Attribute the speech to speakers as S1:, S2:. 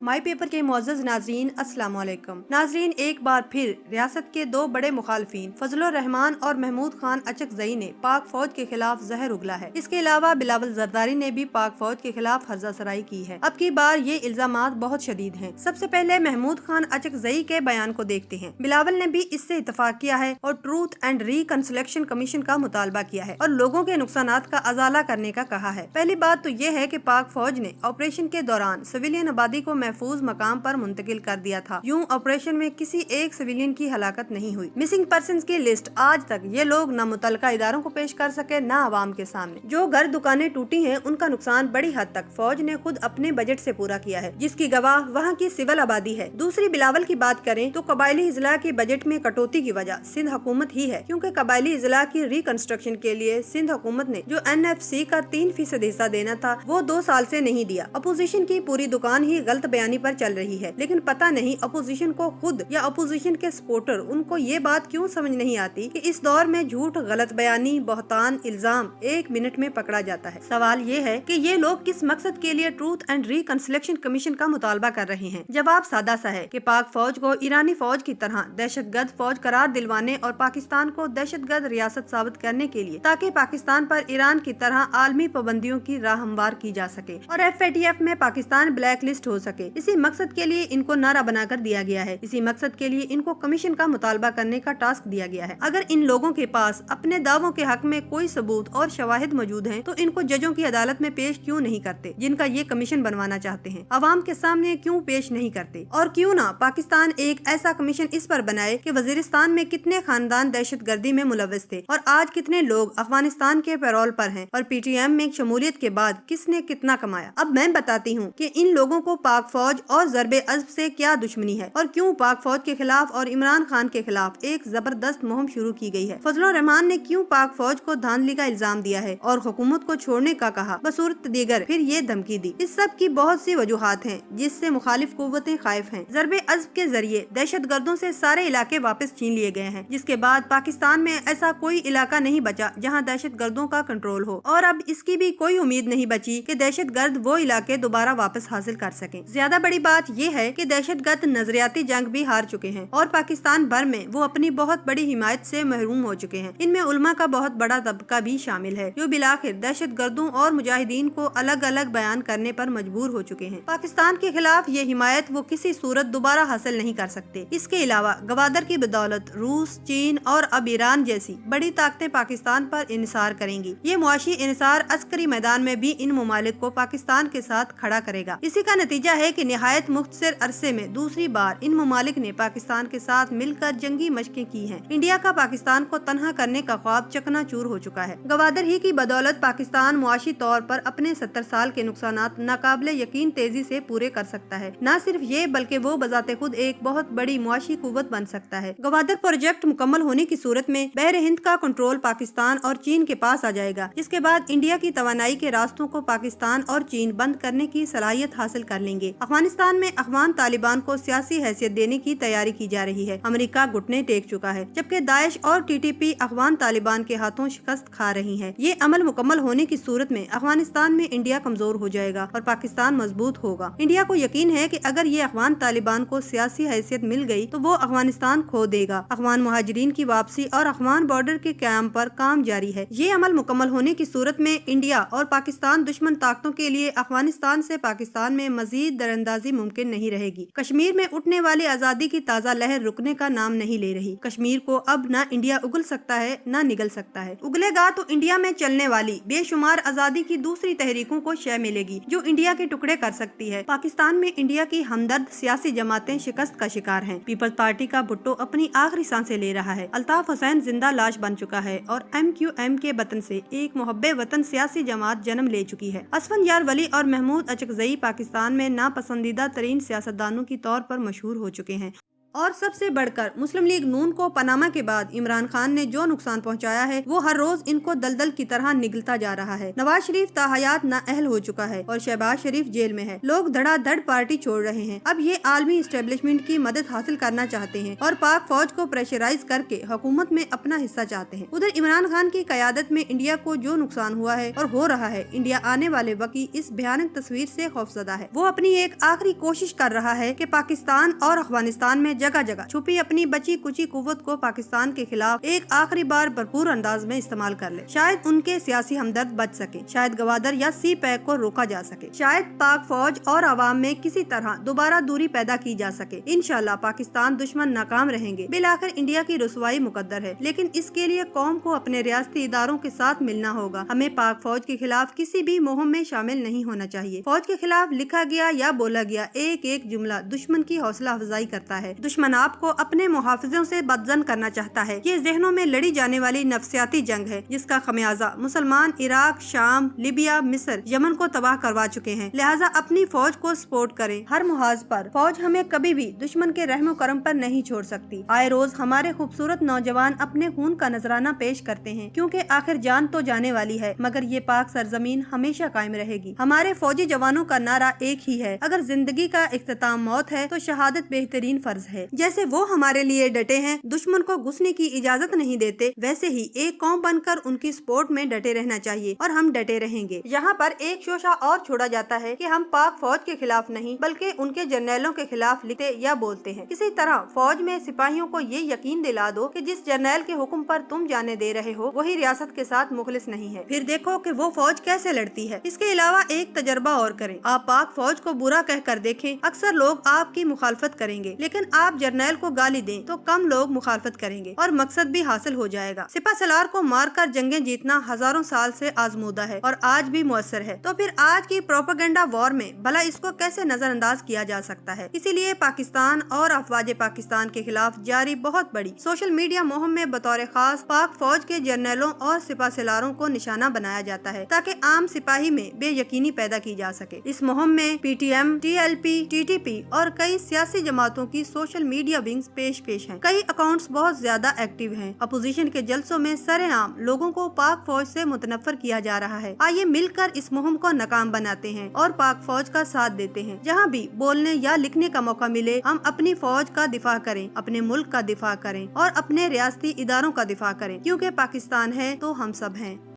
S1: माई paper के मुअज़्ज़ज़ नाज़रीन अस्सलाम वालेकुम। नाज़रीन, एक बार फिर रियासत के दो बड़े मुखालफीन फजलुर रहमान और महमूद खान अचकज़ई ने पाक फौज के खिलाफ जहर उगला है। इसके अलावा बिलावल ज़रदारी ने भी पाक फौज के खिलाफ हर्जा सराई की है। अब की बार ये इल्जामात बहुत शदीद हैं। सबसे पहले महमूद खान अचकज़ई के बयान को देखते हैं। बिलावल ने भी इससे इत्तफाक किया है और ट्रूथ एंड रिकंसिलेक्शन कमीशन का मुतालबा किया है और लोगों के नुकसानात का अजाला करने का कहा है। पहली बात तो ये है कि पाक फौज ने ऑपरेशन के दौरान सिविलियन आबादी को महफूज मकाम पर मुंतकिल कर दिया था। यूं ऑपरेशन में किसी एक सिविलियन की हलाकत नहीं हुई। मिसिंग पर्सन्स की लिस्ट आज तक ये लोग न मुतलका इदारों को पेश कर सके न आवाम के सामने। जो घर दुकानें टूटी हैं उनका नुकसान बड़ी हद तक फौज ने खुद अपने बजट से पूरा किया है, जिसकी गवाह वहाँ की सिविल आबादी है। दूसरी बिलावल की बात करें तो कबायली इजला के बजट में कटौती की वजह सिंध हुकूमत ही है, क्योंकि कबायली इजला की रिकंस्ट्रक्शन के लिए सिंध हुकूमत ने जो NFC का 3% हिस्सा देना था वो 2 साल से नहीं दिया। अपोजिशन की पूरी दुकान ही गलत बयानी पर चल रही है, लेकिन पता नहीं अपोजिशन को खुद या अपोजिशन के सपोर्टर उनको ये बात क्यों समझ नहीं आती कि इस दौर में झूठ, गलत बयानी, बहतान, इल्जाम 1 मिनट में पकड़ा जाता है। सवाल ये है कि ये लोग किस मकसद के लिए ट्रूथ एंड रिकंसिलेक्शन कमीशन का मुतालबा कर रहे हैं। जवाब सादा सा है कि पाक फौज को ईरानी फौज की तरह दहशतगर्द फौज करार दिलवाने और पाकिस्तान को दहशतगर्द रियासत साबित करने के लिए, ताकि पाकिस्तान पर ईरान की तरह आलमी पाबंदियों की राह हमवार की जा सके और FATF में पाकिस्तान ब्लैक लिस्ट हो सके। इसी मकसद के लिए इनको नारा बनाकर दिया गया है। इसी मकसद के लिए इनको कमीशन का मुतालबा करने का टास्क दिया गया है। अगर इन लोगों के पास अपने दावों के हक में कोई सबूत और शवाहिद मौजूद हैं, तो इनको जजों की अदालत में पेश क्यों नहीं करते, जिनका ये कमीशन बनवाना चाहते हैं। अवाम के सामने क्यों पेश नहीं करते, और क्यों ना पाकिस्तान एक ऐसा कमीशन इस पर बनाए कि वजीरिस्तान में कितने खानदान दहशत गर्दी में मुलव्वस थे और आज कितने लोग अफगानिस्तान के पैरोल पर हैं और PTM में शमूलियत के बाद किसने कितना कमाया। अब मैं बताती हूँ कि इन लोगों को पाक फौज और ज़रबे अज़्ब से क्या दुश्मनी है और क्यों पाक फौज के खिलाफ और इमरान खान के खिलाफ एक जबरदस्त मुहिम शुरू की गई है। फजलुर रहमान ने क्यों पाक फौज को धांधली का इल्जाम दिया है और हुकूमत को छोड़ने का कहा, बसूरत दीगर फिर ये धमकी दी। इस सब की बहुत सी वजूहात हैं जिससे मुखालिफ कुव्वतें खाइफ हैं। ज़रबे अज़्ब के जरिए दहशत गर्दों से सारे इलाके वापस छीन लिए गए हैं, जिसके बाद पाकिस्तान में ऐसा कोई इलाका नहीं बचा जहाँ दहशत गर्दों का कंट्रोल हो, और अब इसकी भी कोई उम्मीद नहीं बची कि दहशत गर्द वो इलाके दोबारा वापस हासिल कर सके। ज्यादा बड़ी बात ये है कि दहशतगर्द नजरियाती जंग भी हार चुके हैं और पाकिस्तान भर में वो अपनी बहुत बड़ी हिमायत से महरूम हो चुके हैं। इनमें उलमा का बहुत बड़ा तबका भी शामिल है, जो बिलाखिर दहशत गर्दों और मुजाहिदीन को अलग अलग बयान करने पर मजबूर हो चुके हैं। पाकिस्तान के खिलाफ ये हिमायत वो किसी सूरत दोबारा हासिल नहीं कर सकते। इसके अलावा गवादर की बदौलत रूस, चीन और अब ईरान जैसी बड़ी ताकतें पाकिस्तान पर इन्हिसार करेंगी। ये मुआशी इन्हिसार अस्करी मैदान में भी इन ममालिक को पाकिस्तान के साथ खड़ा करेगा। इसी का नतीजा है कि निहायत मुख्तसर अरसे में दूसरी बार इन ममालिक ने पाकिस्तान के साथ मिलकर जंगी मशकें की हैं। इंडिया का पाकिस्तान को तनहा करने का ख्वाब चकनाचूर हो चुका है। गवादर ही की बदौलत पाकिस्तान मुआशी तौर पर अपने 70 साल के नुकसानात नाकाबिले यकीन तेजी से पूरे कर सकता है। न सिर्फ ये बल्कि वो बजाते खुद एक बहुत बड़ी मुआशी कुव्वत बन सकता है। गवादर प्रोजेक्ट मुकम्मल होने की सूरत में बहर हिंद का कंट्रोल पाकिस्तान और चीन के पास आ जाएगा, जिसके बाद इंडिया की तवानाई के रास्तों को पाकिस्तान और चीन बंद करने की सलाहियत हासिल कर लेंगे। अफगानिस्तान में अफगान तालिबान को सियासी हैसियत देने की तैयारी की जा रही है। अमेरिका घुटने टेक चुका है, जबकि दाइश और TTP अफगान तालिबान के हाथों शिकस्त खा रही है। ये अमल मुकम्मल होने की सूरत में अफगानिस्तान में इंडिया कमजोर हो जाएगा और पाकिस्तान मजबूत होगा। इंडिया को यकीन है कि अगर ये अफगान तालिबान को सियासी हैसियत मिल गई तो वो अफगानिस्तान खो देगा। अफगान मुहाजिरीन की वापसी और अफगान बॉर्डर के क़याम पर काम जारी है। ये अमल मुकम्मल होने की सूरत में इंडिया और पाकिस्तान दुश्मन ताकतों के लिए अफगानिस्तान से पाकिस्तान में मजीद दरअंदाजी मुमकिन नहीं रहेगी। कश्मीर में उठने वाली आजादी की ताज़ा लहर रुकने का नाम नहीं ले रही। कश्मीर को अब न इंडिया उगल सकता है न निगल सकता है। उगलेगा तो इंडिया में चलने वाली बेशुमार आजादी की दूसरी तहरीकों को शय मिलेगी, जो इंडिया के टुकड़े कर सकती है। पाकिस्तान में इंडिया की हमदर्द सियासी जमातें शिकस्त का शिकार हैं। पीपल्स पार्टी का भुट्टो अपनी आखिरी सांसें ले रहा है। अल्ताफ हुसैन जिंदा लाश बन चुका है और MQM के वतन से एक मुहब्बे वतन सियासी जमात जन्म ले चुकी है। असफंदयार वली और महमूद अचकज़ई पाकिस्तान में नापसंदीदा तरीन सियासतदानों की तौर पर मशहूर हो चुके हैं। और सबसे बढ़कर मुस्लिम लीग नून को पनामा के बाद इमरान खान ने जो नुकसान पहुंचाया है वो हर रोज इनको दलदल की तरह निगलता जा रहा है। नवाज शरीफ ताहयात नाअहल हो चुका है और शहबाज शरीफ जेल में है। लोग धड़ाधड़ पार्टी छोड़ रहे हैं। अब ये आलमी इस्टेब्लिशमेंट की मदद हासिल करना चाहते हैं और पाक फौज को प्रेशराइज करके हुकूमत में अपना हिस्सा चाहते हैं। उधर इमरान खान की क़यादत में इंडिया को जो नुकसान हुआ है और हो रहा है, इंडिया आने वाले वक्त की इस भयानक तस्वीर से खौफजदा है। वो अपनी एक आखिरी कोशिश कर रहा है कि पाकिस्तान और अफगानिस्तान में जगह जगह छुपी अपनी बची कुची कुव्वत को पाकिस्तान के खिलाफ एक आखिरी बार भरपूर अंदाज में इस्तेमाल कर ले। शायद उनके सियासी हमदर्द बच सके, शायद गवादर या सी पैक को रोका जा सके, शायद पाक फौज और आवाम में किसी तरह दोबारा दूरी पैदा की जा सके। इंशाल्लाह पाकिस्तान दुश्मन नाकाम रहेंगे। बिलाखिर इंडिया की रुसवाई मुकद्दर है, लेकिन इसके लिए कौम को अपने रियासती इदारों के साथ मिलना होगा। हमें पाक फौज के खिलाफ किसी भी मुहिम में शामिल नहीं होना चाहिए। फौज के खिलाफ लिखा गया या बोला गया एक एक जुमला दुश्मन की हौसला अफजाई करता है। दुश्मन आपको अपने मुहाफिजों से बदजन करना चाहता है। ये जहनों में लड़ी जाने वाली नफसियाती जंग है, जिसका खमियाजा मुसलमान इराक, शाम, लीबिया, मिस्र, यमन को तबाह करवा चुके हैं। लिहाजा अपनी फौज को सपोर्ट करें। हर मुहाज पर फौज हमें कभी भी दुश्मन के रहमो करम पर नहीं छोड़ सकती। आए रोज हमारे खूबसूरत नौजवान अपने खून का नजराना पेश करते हैं, क्योंकि आखिर जान तो जाने वाली है, मगर ये पाक सरजमीन हमेशा कायम रहेगी। हमारे फौजी जवानों का नारा एक ही है, अगर जिंदगी का इख्तिताम मौत है तो शहादत बेहतरीन फर्ज है। जैसे वो हमारे लिए डटे हैं, दुश्मन को घुसने की इजाजत नहीं देते, वैसे ही एक कौम बनकर उनकी सपोर्ट में डटे रहना चाहिए और हम डटे रहेंगे। यहाँ पर एक शोशा और छोड़ा जाता है कि हम पाक फौज के खिलाफ नहीं बल्कि उनके जर्नैलों के खिलाफ लिखते या बोलते हैं। किसी तरह फौज में सिपाहियों को ये यकीन दिला दो कि जिस जर्नैल के हुक्म पर तुम जाने दे रहे हो वही रियासत के साथ मुखलिस नहीं है, फिर देखो कि वो फौज कैसे लड़ती है। इसके अलावा एक तजर्बा और करें, आप पाक फौज को बुरा कह कर देखें। अक्सर लोग आपकी मुखालफत करेंगे, लेकिन आप जर्नैल को गाली दें तो कम लोग मुखालफत करेंगे और मकसद भी हासिल हो जाएगा। सिपा सलार को मारकर जंगें जीतना हजारों साल से आजमूदा है और आज भी मुअस्सर है, तो फिर आज की प्रोपेगेंडा वॉर में भला इसको कैसे नजरअंदाज किया जा सकता है। इसीलिए पाकिस्तान और अफवाज पाकिस्तान के खिलाफ जारी बहुत बड़ी सोशल मीडिया मुहिम में बतौर खास पाक फौज के जर्नैलों और सिपा सलारों को निशाना बनाया जाता है, ताकि आम सिपाही में बेयकीनी पैदा की जा सके। इस मुहिम में PTM, TLP, TTP और कई सियासी जमातों की सोशल मीडिया विंग्स पेश हैं। कई अकाउंट्स बहुत ज्यादा एक्टिव हैं। अपोजिशन के जलसों में सरेआम लोगों को पाक फौज से मुतनफर किया जा रहा है। आइए मिलकर इस मुहिम को नाकाम बनाते हैं और पाक फौज का साथ देते हैं। जहाँ भी बोलने या लिखने का मौका मिले हम अपनी फौज का दिफा करें, अपने मुल्क का दिफा करें और अपने रियासती इदारों का दिफा करें, क्योंकि पाकिस्तान है तो हम सब हैं।